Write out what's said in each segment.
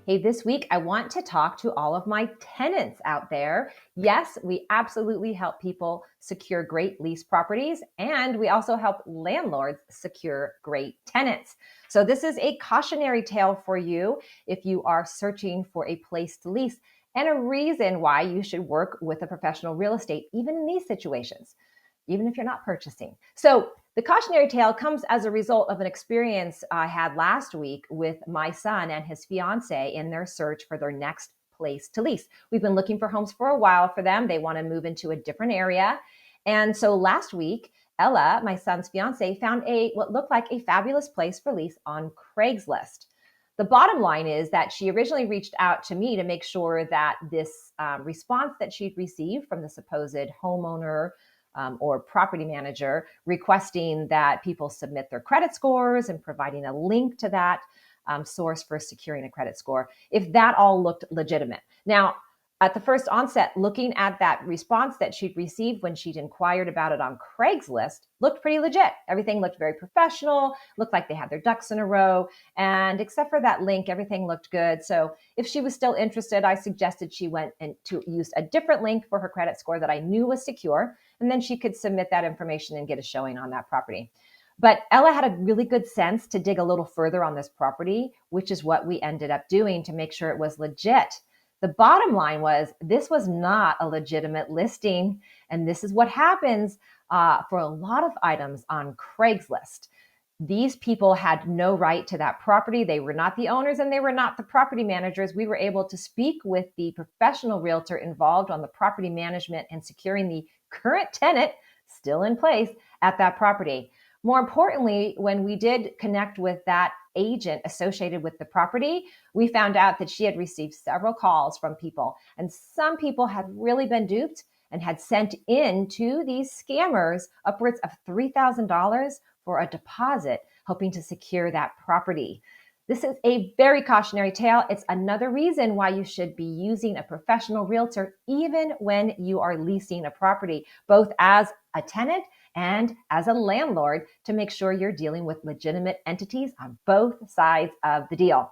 Hey, this week I want to talk to all of my tenants out there. Yes, we absolutely help people secure great lease properties, and we also help landlords secure great tenants. So this is a cautionary tale for you if you are searching for a place to lease, and a reason why you should work with a professional real estate, even in these situations, even if you're not purchasing. So the cautionary tale comes as a result of an experience I had last week with my son and his fiance in their search for their next place to lease. We've been looking for homes for a while for them. They want to move into a different area. And so last week, Ella, my son's fiance, found what looked like a fabulous place for lease on Craigslist. The bottom line is that she originally reached out to me to make sure that this response that she'd received from the supposed homeowner or property manager requesting that people submit their credit scores and providing a link to that source for securing a credit score, if that all looked legitimate. Now, at the first onset, looking at that response that she'd received when she'd inquired about it on Craigslist looked pretty legit. Everything looked very professional, looked like they had their ducks in a row. And except for that link, everything looked good. So if she was still interested, I suggested she went and to use a different link for her credit score that I knew was secure. And then she could submit that information and get a showing on that property. But Ella had a really good sense to dig a little further on this property, which is what we ended up doing to make sure it was legit. The bottom line was this was not a legitimate listing. And this is what happens for a lot of items on Craigslist. These people had no right to that property. They were not the owners and they were not the property managers. We were able to speak with the professional realtor involved on the property management and securing the current tenant still in place at that property. More importantly, when we did connect with that agent associated with the property, we found out that she had received several calls from people, and some people had really been duped and had sent in to these scammers upwards of $3,000 for a deposit, hoping to secure that property. This is a very cautionary tale. It's another reason why you should be using a professional realtor even when you are leasing a property, both as a tenant and as a landlord, to make sure you're dealing with legitimate entities on both sides of the deal.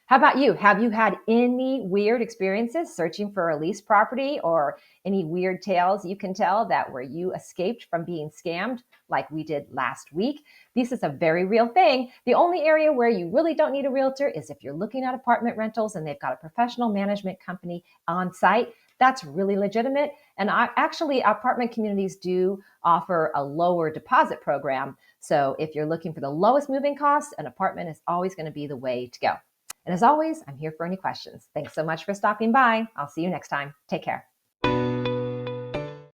How about you? Have you had any weird experiences searching for a lease property, or any weird tales you can tell that where you escaped from being scammed like we did last week? This is a very real thing. The only area where you really don't need a realtor is if you're looking at apartment rentals and they've got a professional management company on site. That's really legitimate. And actually, apartment communities do offer a lower deposit program. So if you're looking for the lowest moving costs, an apartment is always going to be the way to go. And as always, I'm here for any questions. Thanks so much for stopping by. I'll see you next time. Take care.